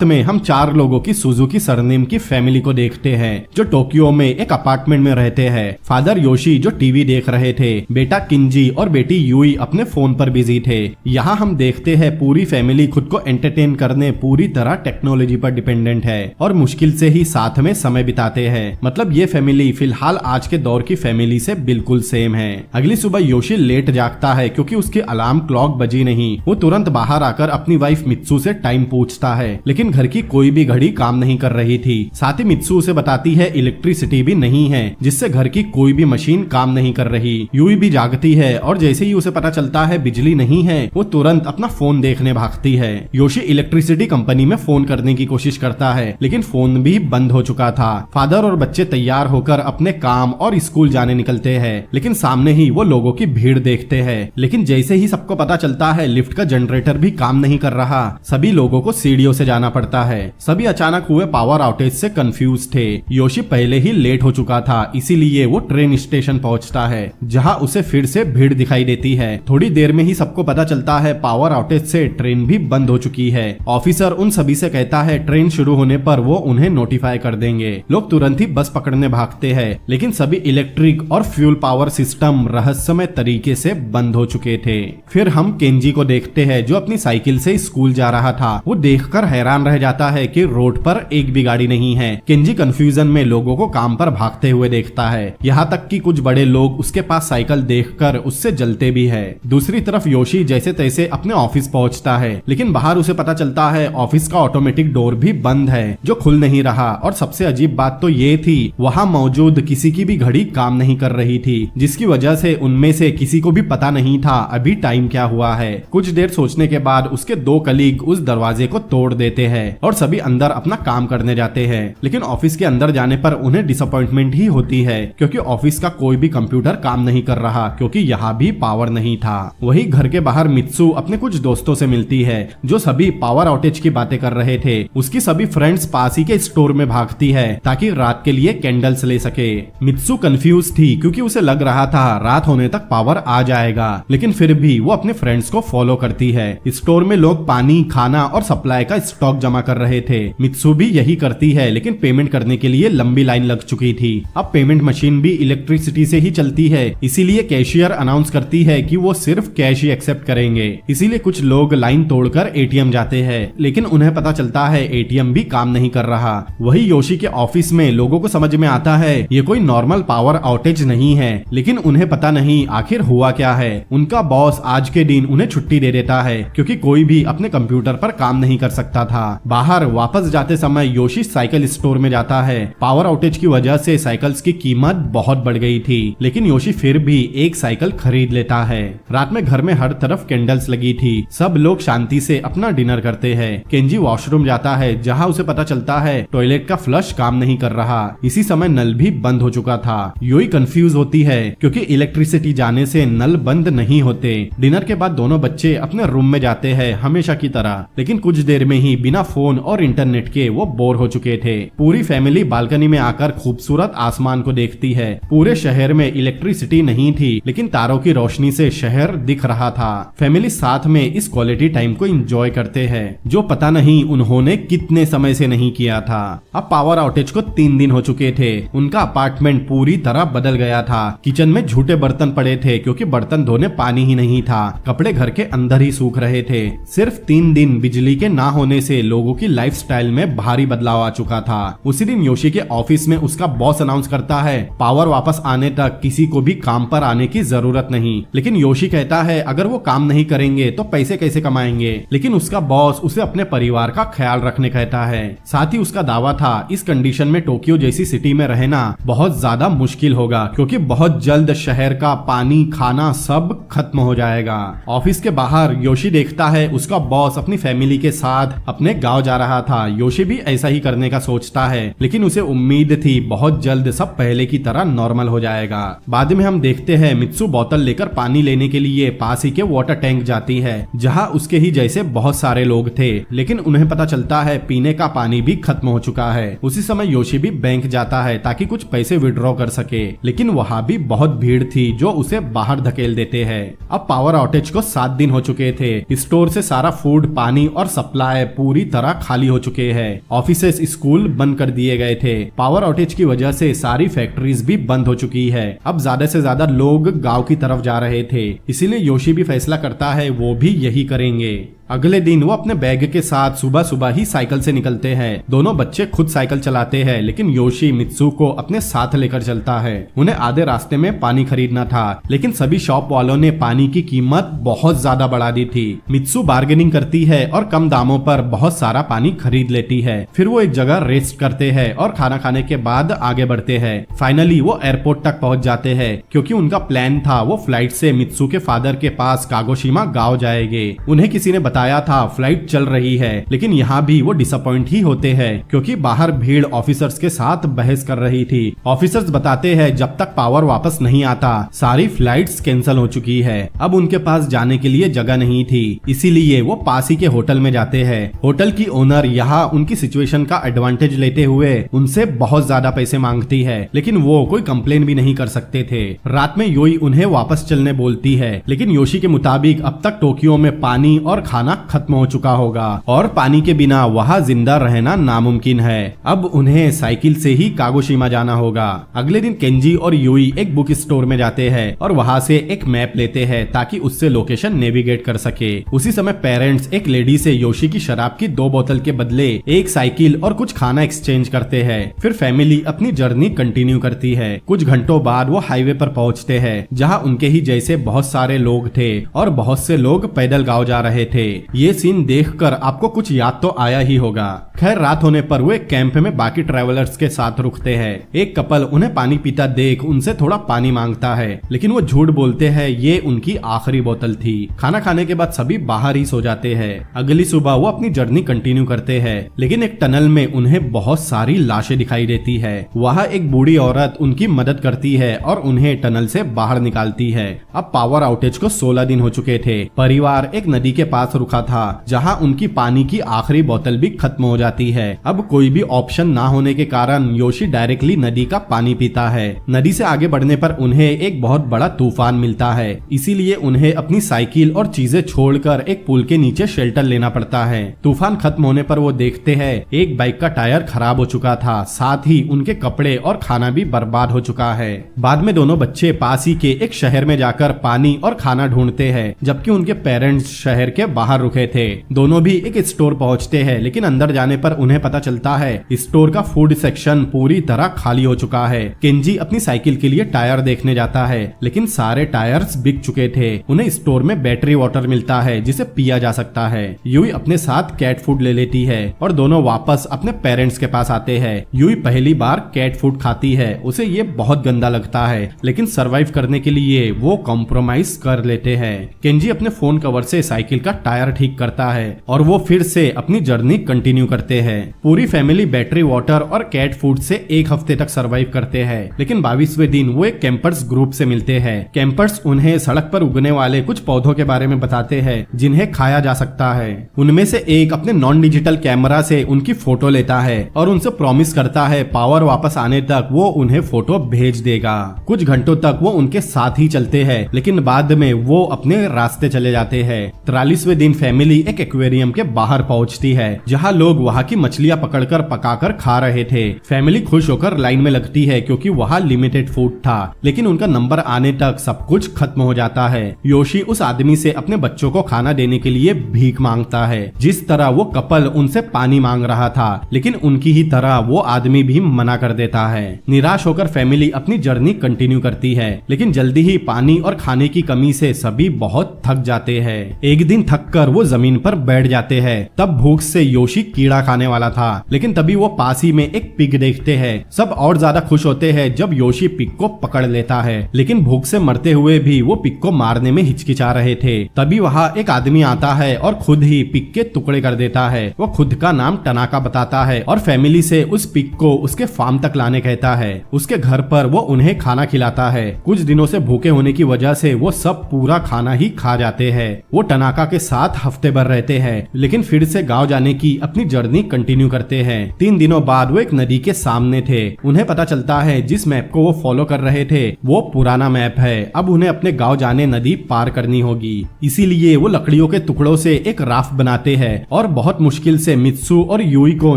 में हम 4 लोगों की सुजुकी सरनेम की फैमिली को देखते हैं जो टोक्यो में एक अपार्टमेंट में रहते हैं। फादर योशी जो टीवी देख रहे थे, बेटा किंजी और बेटी यूई अपने फोन पर बिजी थे। यहाँ हम देखते हैं पूरी फैमिली खुद को एंटरटेन करने पूरी तरह टेक्नोलॉजी पर डिपेंडेंट है और मुश्किल से ही साथ में समय बिताते हैं। मतलब ये फैमिली फिलहाल आज के दौर की फैमिली से बिल्कुल सेम है। अगली सुबह योशी लेट जागता है क्योंकि उसकी अलार्म क्लॉक बजी नहीं। वो तुरंत बाहर आकर अपनी वाइफ मित्सु से टाइम पूछता है, लेकिन घर की कोई भी घड़ी काम नहीं कर रही थी। साथ ही मित्सु उसे बताती है इलेक्ट्रिसिटी भी नहीं है, जिससे घर की कोई भी मशीन काम नहीं कर रही। यूई भी जागती है और जैसे ही उसे पता चलता है बिजली नहीं है, वो तुरंत अपना फोन देखने भागती है। योशी इलेक्ट्रिसिटी कंपनी में फोन करने की कोशिश करता है, लेकिन फोन भी बंद हो चुका था। फादर और बच्चे तैयार होकर अपने काम और स्कूल जाने निकलते हैं, लेकिन सामने ही वो लोगों की भीड़ देखते हैं। लेकिन जैसे ही सबको पता चलता है लिफ्ट का जनरेटर भी काम नहीं कर रहा, सभी लोगों को सीढ़ियों से जाना पड़ता है। सभी अचानक हुए पावर आउटेज से कंफ्यूज थे। योशी पहले ही लेट हो चुका था, इसीलिए वो ट्रेन स्टेशन पहुंचता है, जहां उसे फिर से भीड़ दिखाई देती है। थोड़ी देर में ही सबको पता चलता है पावर आउटेज से ट्रेन भी बंद हो चुकी है। ऑफिसर उन सभी से कहता है ट्रेन शुरू होने पर वो उन्हें नोटिफाई कर देंगे। लोग तुरंत ही बस पकड़ने भागते हैं, लेकिन सभी इलेक्ट्रिक और फ्यूल पावर सिस्टम रहस्यमय तरीके से बंद हो चुके थे। फिर हम केंजी को देखते हैं जो अपनी साइकिल से स्कूल जा रहा था। वो देखकर हैरान रह जाता है कि रोड पर एक भी गाड़ी नहीं है। केंजी कंफ्यूजन में लोगों को काम पर भागते हुए देखता है, यहाँ तक कि कुछ बड़े लोग उसके पास साइकिल देखकर उससे जलते भी है। दूसरी तरफ योशी जैसे तैसे अपने ऑफिस पहुंचता है, लेकिन बाहर उसे पता चलता है ऑफिस का ऑटोमेटिक डोर भी बंद है, जो खुल नहीं रहा। और सबसे अजीब बात तो ये थी, वहाँ मौजूद किसी की भी घड़ी काम नहीं कर रही थी, जिसकी वजह से उनमें से किसी को भी पता नहीं था अभी टाइम क्या हुआ है। कुछ देर सोचने के बाद उसके 2 कलीग उस दरवाजे को तोड़ देते हैं और सभी अंदर अपना काम करने जाते हैं। लेकिन ऑफिस के अंदर जाने पर उन्हें डिसअपॉइंटमेंट ही होती है, क्योंकि ऑफिस का कोई भी कंप्यूटर काम नहीं कर रहा, क्योंकि यहाँ भी पावर नहीं था। वही घर के बाहर मित्सु अपने कुछ दोस्तों से मिलती है जो सभी पावर आउटेज की बातें कर रहे थे। उसकी सभी फ्रेंड्स पास ही के स्टोर में भागती है ताकि रात के लिए कैंडल्स ले सके। मित्सु कंफ्यूज थी क्योंकि उसे लग रहा था रात होने तक पावर आ जाएगा, लेकिन फिर भी वो अपने फ्रेंड्स को फॉलो करती है। स्टोर में लोग पानी, खाना और सप्लाई का स्टॉक जमा कर रहे थे। मित्सु भी यही करती है, लेकिन पेमेंट करने के लिए लंबी लाइन लग चुकी थी। अब पेमेंट मशीन भी इलेक्ट्रिसिटी से ही चलती है, इसीलिए कैशियर अनाउंस करती है कि वो सिर्फ कैश ही एक्सेप्ट करेंगे। इसीलिए कुछ लोग लाइन तोड़कर एटीएम जाते हैं, लेकिन उन्हें पता चलता है एटीएम भी काम नहीं कर रहा। वही योशी के ऑफिस में लोगों को समझ में आता है ये कोई नॉर्मल पावर आउटेज नहीं है, लेकिन उन्हें पता नहीं आखिर हुआ क्या है। उनका बॉस आज के दिन उन्हें छुट्टी दे देता है, क्योंकि कोई भी अपने कंप्यूटर पर काम नहीं कर सकता था। बाहर वापस जाते समय योशी साइकिल स्टोर में जाता है। पावर आउटेज की वजह से साइकिल्स की कीमत बहुत बढ़ गई थी, लेकिन योशी फिर भी एक साइकिल खरीद लेता है। रात में घर में हर तरफ कैंडल्स लगी थी। सब लोग शांति से अपना डिनर करते हैं। केंजी वॉशरूम जाता है, जहां उसे पता चलता है टॉयलेट का फ्लश काम नहीं कर रहा। इसी समय नल भी बंद हो चुका था। यूई कंफ्यूज होती है क्योंकि इलेक्ट्रिसिटी जाने से नल बंद नहीं होते। डिनर के बाद दोनों बच्चे अपने रूम में जाते हैं हमेशा की तरह, लेकिन कुछ देर में ही बिना फोन और इंटरनेट के वो बोर हो चुके थे। पूरी फैमिली बालकनी में आकर खूबसूरत आसमान को देखती है। पूरे शहर में इलेक्ट्रिसिटी नहीं थी, लेकिन तारों की रोशनी से शहर दिख रहा था। फैमिली साथ में इस क्वालिटी टाइम को एंजॉय करते हैं, जो पता नहीं उन्होंने कितने समय से नहीं किया था। अब पावर आउटेज को 3 दिन हो चुके थे। उनका अपार्टमेंट पूरी तरह बदल गया था। किचन में झूठे बर्तन पड़े थे, क्योंकि बर्तन धोने पानी ही नहीं था। कपड़े घर के अंदर ही सूख रहे थे। सिर्फ 3 दिन बिजली के ना होने से लोगों की लाइफस्टाइल में भारी बदलाव आ चुका था। उसी दिन योशी के ऑफिस में उसका बॉस अनाउंस करता है पावर वापस आने तक किसी को भी काम पर आने की जरूरत नहीं। लेकिन योशी कहता है अगर वो काम नहीं करेंगे तो पैसे कैसे कमाएंगे। लेकिन उसका बॉस उसे अपने परिवार का ख्याल रखने कहता है। साथ ही उसका दावा था इस कंडीशन में टोक्यो जैसी सिटी में रहना बहुत ज्यादा मुश्किल होगा, क्योंकि बहुत जल्द शहर का पानी, खाना सब खत्म हो जाएगा। ऑफिस के बाहर योशी देखता है उसका बॉस अपनी फैमिली के साथ अपने गांव जा रहा था। योशी भी ऐसा ही करने का सोचता है, लेकिन उसे उम्मीद थी बहुत जल्द सब पहले की तरह नॉर्मल हो जाएगा। बाद में हम देखते हैं मित्सु बोतल लेकर पानी लेने के लिए पास ही के वाटर टैंक जाती है, जहां उसके ही जैसे बहुत सारे लोग थे, लेकिन उन्हें पता चलता है पीने का पानी भी खत्म हो चुका है। उसी समय योशी भी बैंक जाता है ताकि कुछ पैसे विड्रॉ कर सके, लेकिन वहाँ भी बहुत भीड़ थी जो उसे बाहर धकेल देते हैं। अब पावर आउटेज को 7 दिन हो चुके थे। स्टोर से सारा फूड, पानी और सप्लाई पूरी तरह खाली हो चुके हैं। ऑफिसेस, स्कूल बंद कर दिए गए थे। पावर आउटेज की वजह से सारी फैक्ट्रीज भी बंद हो चुकी है। अब ज्यादा से ज्यादा लोग गांव की तरफ जा रहे थे, इसीलिए योशी भी फैसला करता है वो भी यही करेंगे। अगले दिन वो अपने बैग के साथ सुबह सुबह ही साइकिल से निकलते हैं। दोनों बच्चे खुद साइकिल चलाते हैं, लेकिन योशी मित्सु को अपने साथ लेकर चलता है। उन्हें आधे रास्ते में पानी खरीदना था, लेकिन सभी शॉप वालों ने पानी की कीमत बहुत ज्यादा बढ़ा दी थी। मित्सु बार्गेनिंग करती है और कम दामों पर बहुत सारा पानी खरीद लेती है। फिर वो एक जगह रेस्ट करते हैं और खाना खाने के बाद आगे बढ़ते हैं। फाइनली वो एयरपोर्ट तक पहुंच जाते हैं, क्योंकि उनका प्लान था वो फ्लाइट से मित्सु के फादर के पास कागोशिमा गांव जाएंगे। उन्हें किसी ने बताया था फ्लाइट चल रही है, लेकिन यहाँ भी वो डिसअपॉइंट ही होते हैं, क्योंकि बाहर भीड़ ऑफिसर्स के साथ बहस कर रही थी। ऑफिसर्स बताते हैं जब तक पावर वापस नहीं आता सारी फ्लाइट्स कैंसिल हो चुकी है। अब उनके पास जाने के लिए जगह नहीं थी, इसीलिए वो पास ही के होटल में जाते हैं। होटल की ओनर यहाँ उनकी सिचुएशन का एडवांटेज लेते हुए उनसे बहुत ज्यादा पैसे मांगती है, लेकिन वो कोई कंप्लेन भी नहीं कर सकते थे। रात में योई उन्हें वापस चलने बोलती है, लेकिन योशी के मुताबिक अब तक टोक्यो में पानी और खाना खत्म हो चुका होगा और पानी के बिना वहाँ जिंदा रहना नामुमकिन है। अब उन्हें साइकिल से ही कागोशिमा जाना होगा। अगले दिन केंजी और यूई एक बुक स्टोर में जाते हैं और वहाँ से एक मैप लेते हैं ताकि उससे लोकेशन नेविगेट कर सके। उसी समय पेरेंट्स एक लेडी से योशी की शराब की 2 बोतल के बदले एक साइकिल और कुछ खाना एक्सचेंज करते हैं। फिर फैमिली अपनी जर्नी कंटिन्यू करती है। कुछ घंटों बाद वो हाईवे पर पहुँचते हैं, जहाँ उनके ही जैसे बहुत सारे लोग थे और बहुत से लोग पैदल गाँव जा रहे थे। ये सीन देखकर आपको कुछ याद तो आया ही होगा। खैर रात होने पर वो एक कैंप में बाकी ट्रैवलर्स के साथ रुकते हैं। एक कपल उन्हें पानी पीता देख उनसे थोड़ा पानी मांगता है, लेकिन वो झूठ बोलते हैं ये उनकी आखिरी बोतल थी। खाना खाने के बाद सभी बाहर ही सो जाते हैं। अगली सुबह वो अपनी जर्नी कंटिन्यू करते हैं, लेकिन एक टनल में उन्हें बहुत सारी लाशें दिखाई देती है। वहाँ एक बूढ़ी औरत उनकी मदद करती है और उन्हें टनल से बाहर निकालती है। अब पावर आउटेज को 16 दिन हो चुके थे। परिवार एक नदी के पास रुका था, जहाँ उनकी पानी की आखिरी बोतल भी खत्म हो जाती है। अब कोई भी ऑप्शन ना होने के कारण योशी डायरेक्टली नदी का पानी पीता है। नदी से आगे बढ़ने पर उन्हें एक बहुत बड़ा तूफान मिलता है, इसीलिए उन्हें अपनी साइकिल और चीजें छोड़कर एक पुल के नीचे शेल्टर लेना पड़ता है। तूफान खत्म होने पर वो देखते हैं एक बाइक का टायर खराब हो चुका था, साथ ही उनके कपड़े और खाना भी बर्बाद हो चुका है। बाद में दोनों बच्चे पास ही के एक शहर में जाकर पानी और खाना ढूंढते हैं, जबकि उनके पेरेंट्स शहर के बाहर रुके थे। दोनों भी एक स्टोर पहुंचते हैं, लेकिन अंदर जाने पर उन्हें पता चलता है स्टोर का फूड सेक्शन पूरी तरह खाली हो चुका है। केंजी अपनी साइकिल के लिए टायर देखने जाता है, लेकिन सारे टायर्स बिक चुके थे। उन्हें स्टोर में बैटरी वाटर मिलता है जिसे पिया जा सकता है। यूई अपने साथ कैट फूड ले लेती है और दोनों वापस अपने पेरेंट्स के पास आते हैं। यूई पहली बार कैट फूड खाती है, उसे ये बहुत गंदा लगता है, लेकिन सरवाइव करने के लिए वो कॉम्प्रोमाइज कर लेते हैं। केंजी अपने फोन कवर से साइकिल का टायर ठीक करता है और वो फिर से अपनी जर्नी कंटिन्यू करते हैं। पूरी फैमिली बैटरी वाटर और कैट फूड से 1 हफ्ते तक सरवाइव करते हैं, लेकिन 22वें दिन वो एक कैंपर्स ग्रुप से मिलते हैं। कैंपर्स उन्हें सड़क पर उगने वाले कुछ पौधों के बारे में बताते हैं जिन्हें खाया जा सकता है। उनमें से एक अपने नॉन डिजिटल कैमरा से उनकी फोटो लेता है और उनसे प्रॉमिस करता है पावर वापस आने तक वो उन्हें फोटो भेज देगा। कुछ घंटों तक वो उनके साथ ही चलते हैं, लेकिन बाद में वो अपने रास्ते चले जाते हैं। 43वें दिन फैमिली एक एक्वेरियम के बाहर पहुंचती है, जहां लोग वहां की मछलियां पकड़कर पकाकर खा रहे थे। फैमिली खुश होकर लाइन में लगती है क्योंकि वहां लिमिटेड फूड था, लेकिन उनका नंबर आने तक सब कुछ खत्म हो जाता है। योशी उस आदमी से अपने बच्चों को खाना देने के लिए भीख मांगता है, जिस तरह वो कपल उनसे पानी मांग रहा था, लेकिन उनकी ही तरह वो आदमी भी मना कर देता है। निराश होकर फैमिली अपनी जर्नी कंटिन्यू करती है, लेकिन जल्दी ही पानी और खाने की कमी से सभी बहुत थक जाते हैं। एक दिन थक कर वो जमीन पर बैठ जाते हैं। तब भूख से योशी कीड़ा खाने वाला था, लेकिन तभी वो पास ही में एक पिग देखते हैं। सब और ज्यादा खुश होते हैं जब योशी पिग को पकड़ लेता है, लेकिन भूख से मरते हुए भी वो पिग को मारने में हिचकिचा रहे थे। तभी वहाँ एक आदमी आता है और खुद ही पिग के टुकड़े कर देता है। वो खुद का नाम टनाका बताता है और फैमिली से उस पिग को उसके फार्म तक लाने कहता है। उसके घर पर वो उन्हें खाना खिलाता है। कुछ दिनों से भूखे होने की वजह से वो सब पूरा खाना ही खा जाते हैं। वो टनाका के साथ साथ हफ्ते भर रहते हैं, लेकिन फिर से गांव जाने की अपनी जर्नी कंटिन्यू करते हैं। 3 दिनों बाद वो एक नदी के सामने थे। उन्हें पता चलता है जिस मैप को वो फॉलो कर रहे थे वो पुराना मैप है। अब उन्हें अपने गांव जाने नदी पार करनी होगी, इसीलिए वो लकड़ियों के टुकड़ों से एक राफ्ट बनाते हैं और बहुत मुश्किल से मित्सु और यूई को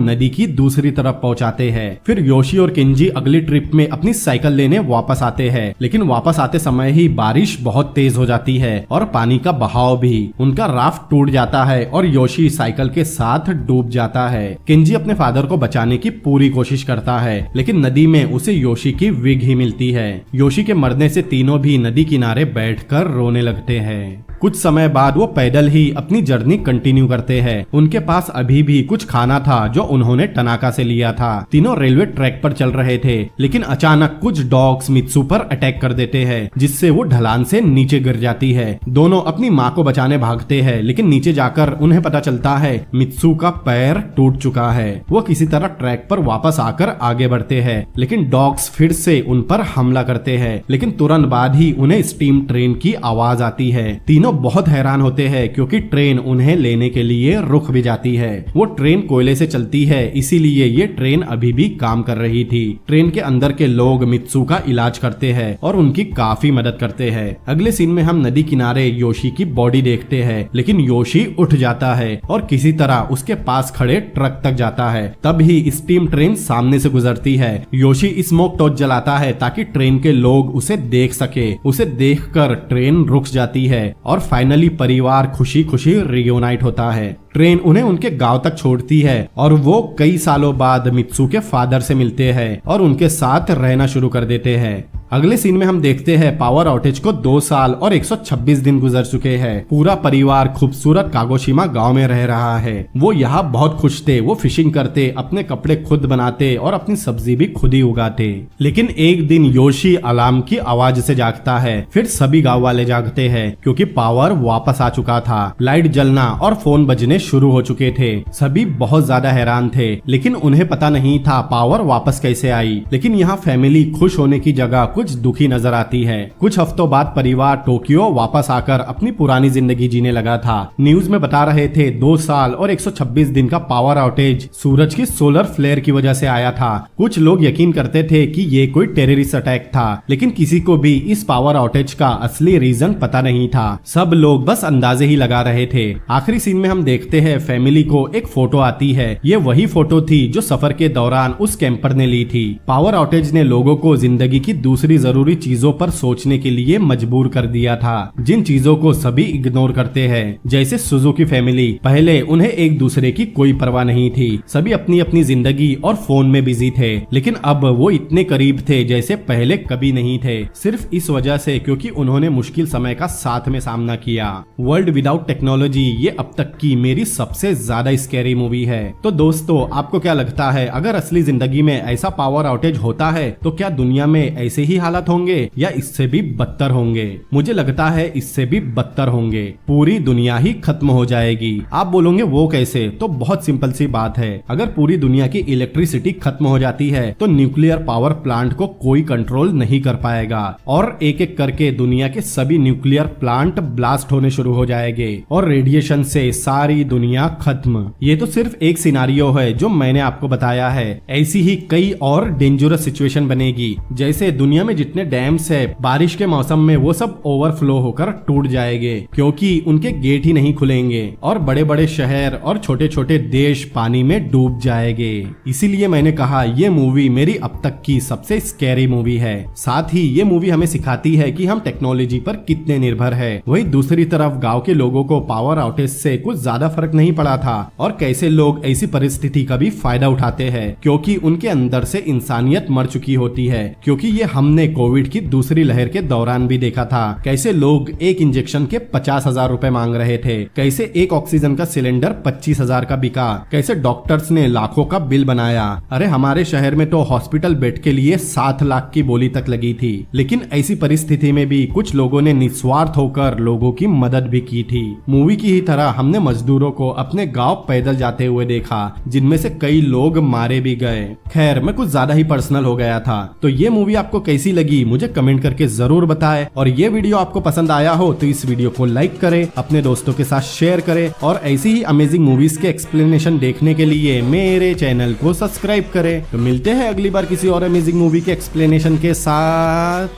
नदी की दूसरी तरफ पहुंचाते हैं। फिर योशी और केंजी अगली ट्रिप में अपनी साइकिल लेने वापस आते हैं, लेकिन वापस आते समय ही बारिश बहुत तेज हो जाती है और पानी का बहाव भी। उनका राफ्ट टूट जाता है और योशी साइकिल के साथ डूब जाता है। केंजी अपने फादर को बचाने की पूरी कोशिश करता है, लेकिन नदी में उसे योशी की विग ही मिलती है। योशी के मरने से तीनों भी नदी किनारे बैठकर रोने लगते हैं। कुछ समय बाद वो पैदल ही अपनी जर्नी कंटिन्यू करते हैं। उनके पास अभी भी कुछ खाना था जो उन्होंने टनाका से लिया था। तीनों रेलवे ट्रैक पर चल रहे थे, लेकिन अचानक कुछ डॉग्स मित्सु पर अटैक कर देते हैं, जिससे वो ढलान से नीचे गिर जाती है। दोनों अपनी माँ को बचाने भागते हैं, लेकिन नीचे जाकर उन्हें पता चलता है मित्सु का पैर टूट चुका है। वो किसी तरह ट्रैक पर वापस आकर आगे बढ़ते हैं, लेकिन डॉग्स फिर से उन पर हमला करते हैं। लेकिन तुरंत बाद ही उन्हें स्टीम ट्रेन की आवाज आती है। तीनों बहुत हैरान होते हैं क्योंकि ट्रेन उन्हें लेने के लिए रुक भी जाती है। वो ट्रेन कोयले से चलती है, इसीलिए ये ट्रेन अभी भी काम कर रही थी। ट्रेन के अंदर के लोग मित्सु का इलाज करते हैं और उनकी काफी मदद करते हैं। अगले सीन में हम नदी किनारे योशी की बॉडी देखते हैं, लेकिन योशी उठ जाता है और किसी तरह उसके पास खड़े ट्रक तक जाता है। तब ही स्टीम ट्रेन सामने से गुजरती है। योशी स्मोक टॉर्च जलाता है ताकि ट्रेन के लोग उसे देख सके। उसे देखकर ट्रेन रुक जाती है और फाइनली परिवार खुशी खुशी रियूनाइट होता है। ट्रेन उन्हें उनके गांव तक छोड़ती है और वो कई सालों बाद मित्सु के फादर से मिलते हैं और उनके साथ रहना शुरू कर देते हैं। अगले सीन में हम देखते हैं पावर आउटेज को 2 साल और 126 दिन गुजर चुके हैं। पूरा परिवार खूबसूरत कागोशिमा गांव में रह रहा है। वो यहाँ बहुत खुश थे। वो फिशिंग करते, अपने कपड़े खुद बनाते और अपनी सब्जी भी खुद ही उगाते। लेकिन एक दिन योशी अलार्म की आवाज से जागता है। फिर सभी गाँव वाले जागते हैं क्योंकि पावर वापस आ चुका था। लाइट जलना और फोन बजने शुरू हो चुके थे। सभी बहुत ज्यादा हैरान थे, लेकिन उन्हें पता नहीं था पावर वापस कैसे आई। लेकिन यहाँ फैमिली खुश होने की जगह कुछ दुखी नजर आती है। कुछ हफ्तों बाद परिवार टोक्यो वापस आकर अपनी पुरानी जिंदगी जीने लगा था। न्यूज में बता रहे थे 2 साल और 126 दिन का पावर आउटेज सूरज की सोलर फ्लेयर की वजह से आया था। कुछ लोग यकीन करते थे कि ये कोई टेररिस्ट अटैक था, लेकिन किसी को भी इस पावर आउटेज का असली रीजन पता नहीं था। सब लोग बस अंदाजे ही लगा रहे थे। आखिरी सीन में हम देखते हैं फैमिली को एक फोटो आती है। ये वही फोटो थी जो सफर के दौरान उस कैंपर ने ली थी। पावर आउटेज ने लोगों को जिंदगी की दूसरी जरूरी चीजों पर सोचने के लिए मजबूर कर दिया था, जिन चीजों को सभी इग्नोर करते हैं। जैसे सुजुकी फैमिली, पहले उन्हें एक दूसरे की कोई परवाह नहीं थी। सभी अपनी अपनी जिंदगी और फोन में बिजी थे, लेकिन अब वो इतने करीब थे जैसे पहले कभी नहीं थे। सिर्फ इस वजह से क्योंकि उन्होंने मुश्किल समय का साथ में सामना किया। वर्ल्ड विदाउट टेक्नोलॉजी ये अब तक की मेरी सबसे ज्यादा स्कैरी मूवी है। तो दोस्तों, आपको क्या लगता है, अगर असली जिंदगी में ऐसा पावर आउटेज होता है तो क्या दुनिया में ऐसे ही हालात होंगे या इससे भी बदतर होंगे? मुझे लगता है इससे भी बदतर होंगे। पूरी दुनिया ही खत्म हो जाएगी। आप बोलोगे वो कैसे? तो बहुत सिंपल सी बात है। अगर पूरी दुनिया की इलेक्ट्रिसिटी खत्म हो जाती है तो न्यूक्लियर पावर प्लांट को कोई कंट्रोल नहीं कर पाएगा और एक एक करके दुनिया के सभी न्यूक्लियर प्लांट ब्लास्ट होने शुरू हो जाएंगे और रेडिएशन से सारी दुनिया खत्म। ये तो सिर्फ एक सिनारियो है जो मैंने आपको बताया है। ऐसी ही कई और डेंजरस सिचुएशन बनेगी। जैसे दुनिया में जितने डैम्स है, बारिश के मौसम में वो सब ओवरफ्लो होकर टूट जाएंगे क्योंकि उनके गेट ही नहीं खुलेंगे और बड़े बड़े शहर और छोटे छोटे देश पानी में डूब जाएंगे। इसीलिए मैंने कहा ये मूवी मेरी अब तक की सबसे स्कैरी मूवी है। साथ ही ये मूवी हमें सिखाती है कि हम टेक्नोलॉजी पर कितने निर्भर है। वही दूसरी तरफ गांव के लोगों को पावर आउटेज से कुछ ज्यादा फर्क नहीं पड़ा था और कैसे लोग ऐसी परिस्थिति का भी फायदा उठाते हैं क्योंकि उनके अंदर से इंसानियत मर चुकी होती है। क्योंकि ये हमने कोविड की दूसरी लहर के दौरान भी देखा था, कैसे लोग एक इंजेक्शन के 50,000 रुपए मांग रहे थे, कैसे एक ऑक्सीजन का सिलेंडर 25,000 का बिका, कैसे डॉक्टर्स ने लाखों का बिल बनाया। अरे हमारे शहर में तो हॉस्पिटल बेड के लिए 7 लाख की बोली तक लगी थी। लेकिन ऐसी परिस्थिति में भी कुछ लोगों ने निस्वार्थ होकर लोगों की मदद भी की थी। मूवी की ही तरह हमने मजदूरों को अपने गाँव पैदल जाते हुए देखा, जिनमें से कई लोग मारे भी गए। खैर, मैं कुछ ज्यादा ही पर्सनल हो गया था। तो ये मूवी आपको कैसी कैसी लगी मुझे कमेंट करके जरूर बताएं। और ये वीडियो आपको पसंद आया हो तो इस वीडियो को लाइक करें, अपने दोस्तों के साथ शेयर करें और ऐसी ही अमेजिंग मूवीज के एक्सप्लेनेशन देखने के लिए मेरे चैनल को सब्सक्राइब करें। तो मिलते हैं अगली बार किसी और अमेजिंग मूवी के एक्सप्लेनेशन के साथ।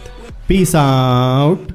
Peace out.